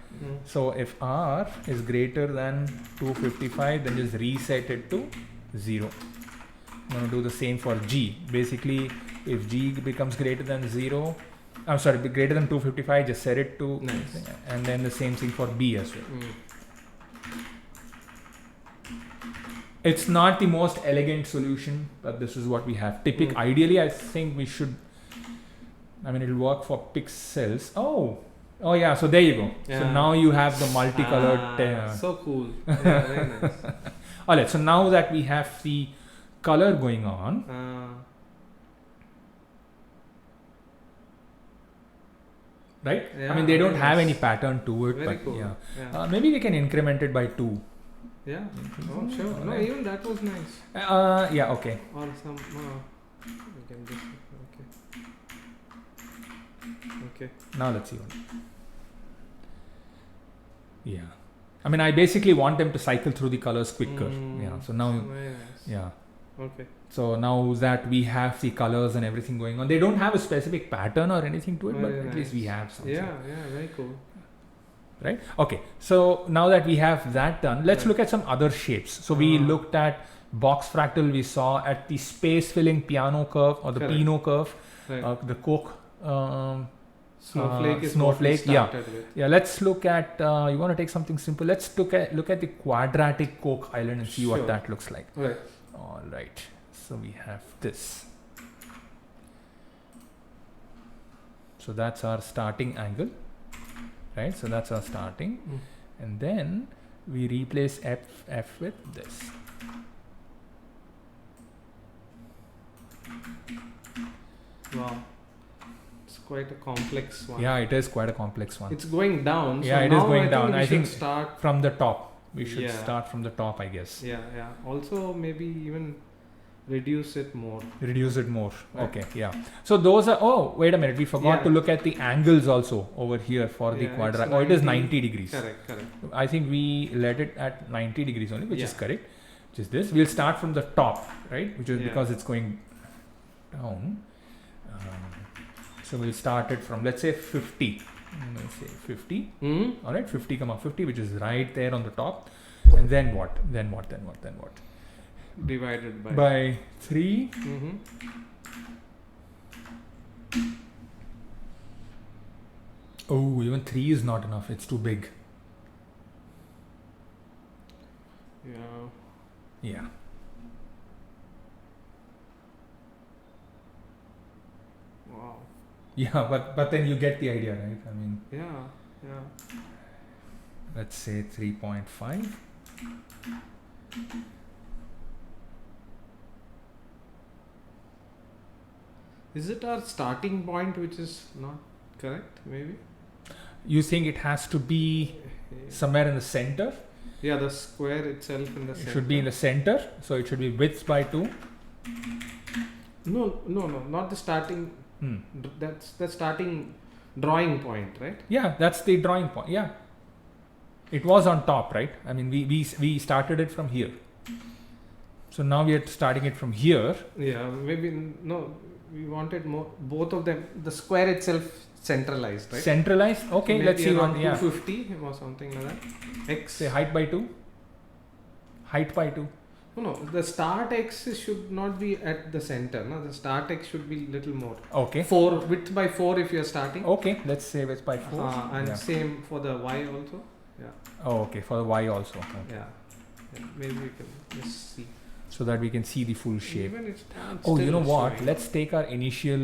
So if R is greater than 255, then just reset it to 0. I'm going to do the same for G. Basically, if G becomes greater than 0, I'm sorry, greater than 255, just set it to, and then the same thing for B as well. It's not the most elegant solution, but this is what we have. Ideally, I think we should, I mean, it'll work for pixels. Oh yeah, so there you go. Yeah. So now you have the multicolored. So cool. Yeah, very nice. Alright, so now that we have the color going on, right? Yeah, I mean, they don't have any pattern to it, very but cool. maybe we can increment it by 2. Yeah. Oh, sure. No, even that was nice. Yeah. Okay. Or some. We can just. Okay. Now let's see. Yeah. I mean, I basically want them to cycle through the colors quicker. Yeah. So now. Very nice. Yeah. Okay. So now that we have the colors and everything going on, they don't have a specific pattern or anything to it, but at least we have something. Yeah, very cool. Right? Okay. So now that we have that done, let's look at some other shapes. So we looked at box fractal, we saw at the space filling piano curve or the Pinot curve, the Koch Snowflake is Snowflake, what we yeah. started with. Yeah, let's look at. You want to take something simple? Let's look at the quadratic Coke Island and see what Sure. that looks like. Right. All right. So we have this. So that's our starting angle, right? So that's our starting, and then we replace f with this. Wow. It's quite a complex one. Yeah, it is quite a complex one. It's going down. Yeah, so it is now going down. We I should think start. From the top. We should Yeah. start from the top, I guess. Yeah, yeah. Also, maybe even reduce it more. Reduce it more. Right. Okay, yeah. So those are. Oh, wait a minute. We forgot Yeah. to look at the angles also over here for the Yeah, it's quadrant. Oh, it is 90 degrees. Correct. I think we let it at 90 degrees only, which is Yeah. correct. Which is this. We'll start from the top, right? Which is Yeah. because it's going down. So we'll start it from, let's say 50. Let's say 50. All right, 50 comma 50, which is right there on the top. And then what? Then what? Divided by. By 3. Oh, even 3 is not enough. It's too big. Yeah. Yeah. Wow. Yeah, but then you get the idea, right? I mean, Yeah. let's say 3.5. Is it our starting point which is not correct? Maybe. You think it has to be somewhere in the center? Yeah, the square itself in the It center. should be in the center, so it should be width by 2. No, not the starting. That's the starting drawing point, right? Yeah, that's the drawing point. Yeah, it was on top, right? I mean, we started it from here. So now we are starting it from here. Yeah, maybe no. We wanted more. Both of them. The square itself centralized, right? Centralized. Okay, So let's see maybe what. around Yeah, 250 or something like that. X. say height by 2. Height by 2. No, the start X should not be at the center. No, the start X should be little more. Okay. 4 width by 4 if you are starting. Okay, let's say width by 4. And Yeah. same for the Y also. Oh, okay, for the Y also. Okay. Yeah. Maybe we can just see. So that we can see the full shape. Even it's Oh, you know still what? showing. Let's take our initial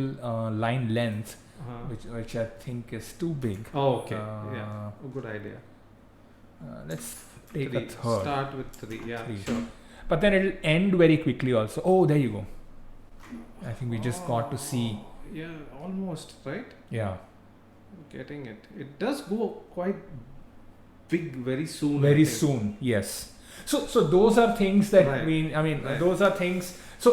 line length, Uh-huh. which I think is too big. Oh, okay. Uh, Yeah. Good idea. Let's take 3. a third. Start with 3. Yeah, 3. sure. But then it'll end very quickly also. Oh, there you go. I think we just got to see. Yeah, almost, right? Yeah. Getting it. It does go quite big very soon. I Very think. soon. Yes. So those are things that Right. I mean, those are things. So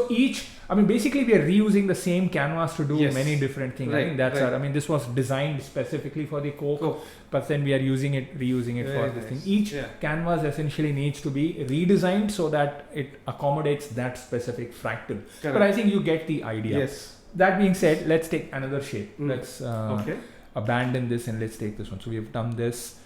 basically we are reusing the same canvas to do Yes. many different things. I Right, think that's right. I mean, this was designed specifically for the Coke, Coke. but then we are reusing it for Very this nice. thing. Each Yeah. canvas essentially needs to be redesigned so that it accommodates that specific fractal. Correct. But I think you get the idea. Yes. That being said, let's take another shape. Mm. Let's Okay. abandon this and let's take this one. So we've done this.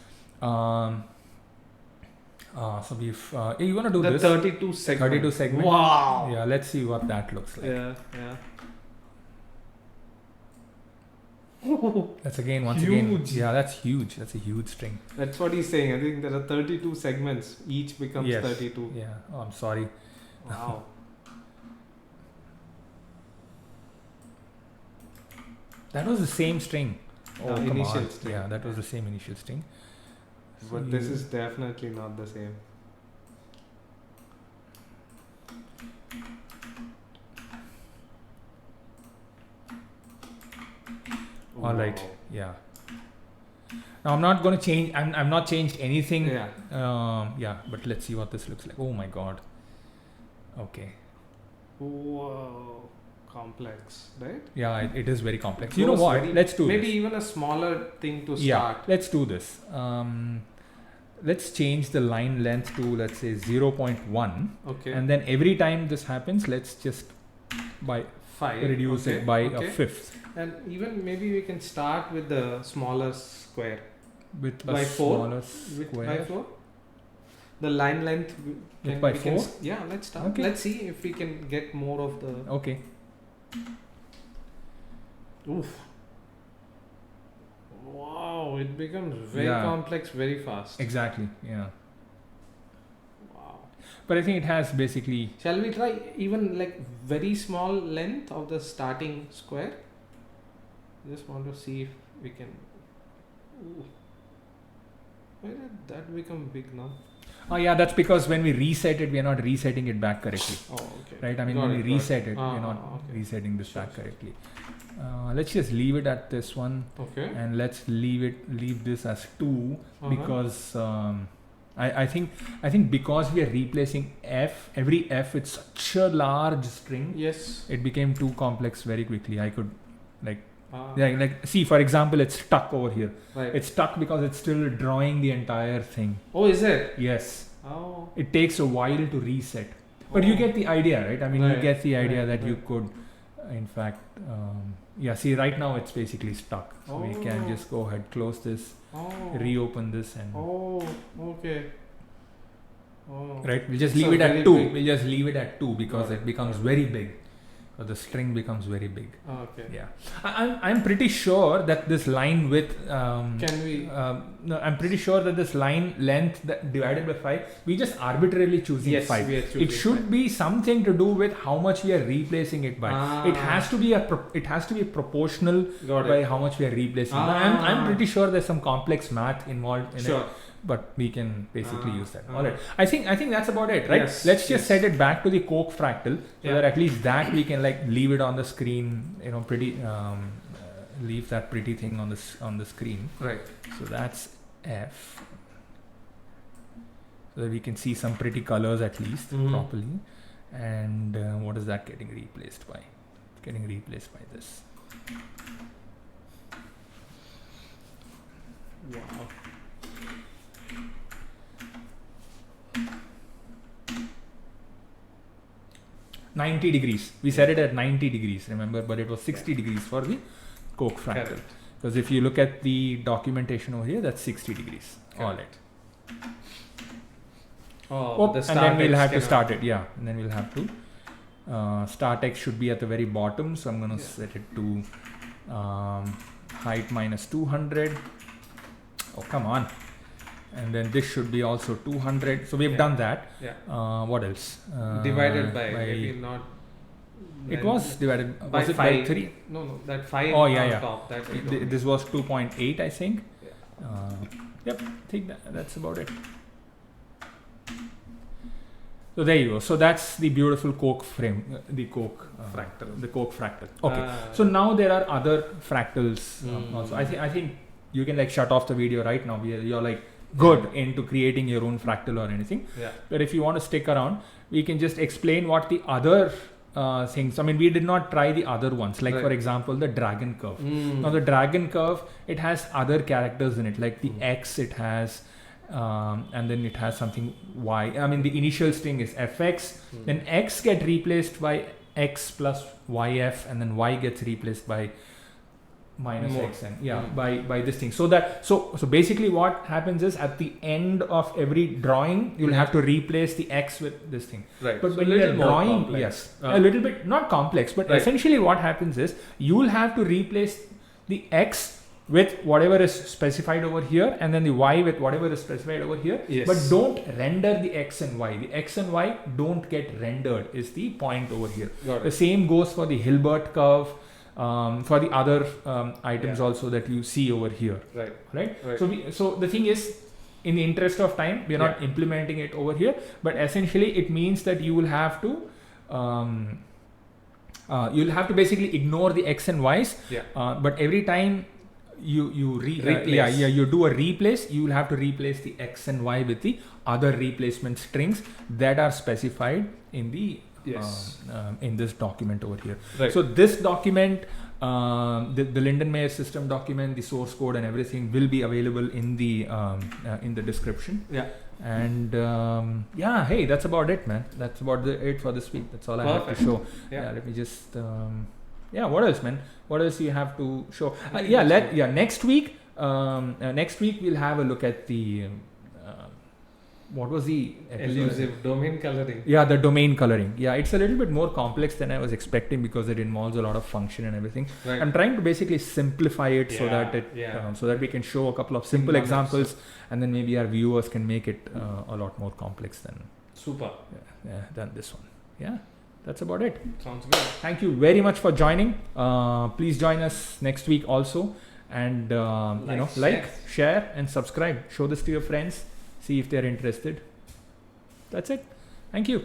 So we've. You want to do The this? 32 segment. 32 segment. Wow. Yeah, let's see what that looks like. Yeah. That's once again. Huge. Yeah, that's huge. That's a huge string. That's what he's saying. I think there are 32 segments. Each becomes Yes. 32. Yeah. Oh, I'm sorry. Wow. That was the same string. Oh, come initial on. string. Yeah, that was the same initial string. So But this you- is definitely not the same. All right. Wow. Yeah. Now I'm not going to change. I'm not changed anything. Yeah. Yeah. But let's see what this looks like. Oh my God. Okay. Whoa. Complex, right? Yeah, it is very complex. You know Goes what? very- Let's do Maybe this. even a smaller thing to Yeah, start. let's do this. Let's change the line length to, let's say, 0.1. Okay. And then every time this happens, let's just 5. reduce okay. it by okay. a fifth And even maybe we can start with the smaller square. with By a 4? smaller With by square. 4? The line length. With by we can 4? yeah, let's start. Okay. Let's see if we can get more of the. Okay. Oof. Oh, it becomes very Yeah. complex very fast. Exactly. Yeah. Wow. But I think it has basically. Shall we try even like very small length of the starting square? Just want to see if we can. Ooh. Why did that become big now? Oh yeah, that's because when we reset it, we are not resetting it back correctly. Oh, okay. Right? I mean, Got when it, we got reset it. it, we're not Okay. resetting this Sure, back sure. correctly. Let's just leave it at this one, Okay. and let's leave this as 2 because I think because we are replacing every F with such a large string, Yes. it became too complex very quickly. I could Ah, like see, for example, it's stuck over here. right. It's stuck because it's still drawing the entire thing. Oh, is it? Yes, Oh. it takes a while to reset, but you Oh. get the idea, right? I mean, you Right, get the idea right, that you right. could, in fact, see, right now it's basically stuck. So we can Oh. just go ahead, close this, Oh. reopen this, and Oh, okay. Oh. right. We'll just So leave it very at 2. big. We'll just leave it at 2 because Got it it, becomes got it. very big. Or the string becomes very big. Okay. Yeah, I'm pretty sure that this line width. Can we? No, I'm pretty sure that this line length that divided by 5, we just arbitrarily choosing Yes, 5. we are choosing It should be something to do with how much we are replacing it by. It has to be proportional Got by it. how much we are replacing. Ah. I'm pretty sure there's some complex math involved in it, Sure. but we can basically use that. Ah. All right. I think that's about it, right? Yes, Let's just yes. set it back to the Coke fractal so Yeah. that at least that we can like leave it on the screen. Pretty leave that pretty thing on the screen. Right. So that's F. So that we can see some pretty colors at least Mhm. properly. And what is that getting replaced by? It's getting replaced by this. Wow. $90. We set it at 90 degrees, remember, but it was 60 degrees for the Coke fractal. Correct. Because if you look at the documentation over here, that's 60 degrees. All Correct. right. Oh, the and then we'll text have to cannot- start it. Yeah, and then we'll have to. Start text should be at the very bottom, so I'm going to Yeah. set it to height minus 200. Oh, come on. And then this should be also 200. So we've Yeah. done that. Yeah. What else? Divided by maybe not. It then- was divided. by Was it 5. by 3? No, that 5 Oh, yeah, on yeah. top. That we don't This was 2.8, I think. Yeah. Yep, I think that's about it. So there you go. So that's the beautiful Coke frame, the Coke Fractal. the Coke fractal. Okay. Ah. So now there are other fractals Mm. also. I think you can like shut off the video right now. You're like good into creating your own fractal or anything. Yeah. But if you want to stick around, we can just explain what the other things. I mean, we did not try the other ones. Like Right. for example, the dragon curve. Mm. Now the dragon curve, it has other characters in it, like the Mm. X it has, and then it has something Y. I mean, the initial string is fx, Mm. then X get replaced by X plus YF, and then Y gets replaced by minus More. X, and yeah, Mm. by this thing. So so basically, what happens is at the end of every drawing, you'll have to replace the X with this thing. Right. But So when little you're more drawing, complex. yes, Ah. a little bit not complex, but Right. essentially what happens is you'll have to replace the X with whatever is specified over here, and then the Y with whatever is specified over here. Yes. But don't render the X and Y. The X and Y don't get rendered is the point over here. Got The it. same goes for the Hilbert curve, for the other items Yeah. also that you see over here, Right. right? Right. So the thing is, in the interest of time, we are not implementing it over here, but essentially it means that you will have to you'll have to basically ignore the X and Y's, Yeah. but every time you Replace. you do a replace, you will have to replace the X and Y with the other replacement strings that are specified in the Yes. in this document over here. Right. So this document, the Lindenmayer system document, the source code and everything will be available in the description. Yeah. And yeah, hey, that's about it, man. That's about it for this week. That's all I have to Perfect. show. Yeah. Let me just what else, man? What else you have to show? I think that's Next week we'll have a look at what was the episode? Elusive domain coloring. Yeah, the domain coloring. Yeah, it's a little bit more complex than I was expecting because it involves a lot of function and everything. Right. I'm trying to basically simplify it so Yeah, that it yeah. so that we can show a couple of simple one examples, and then maybe our viewers can make it a lot more complex Super. than this one. Yeah, that's about it. Sounds good. Thank you very much for joining. Please join us next week also, and like, share, and subscribe. Show this to your friends. See if they're interested. That's it. Thank you.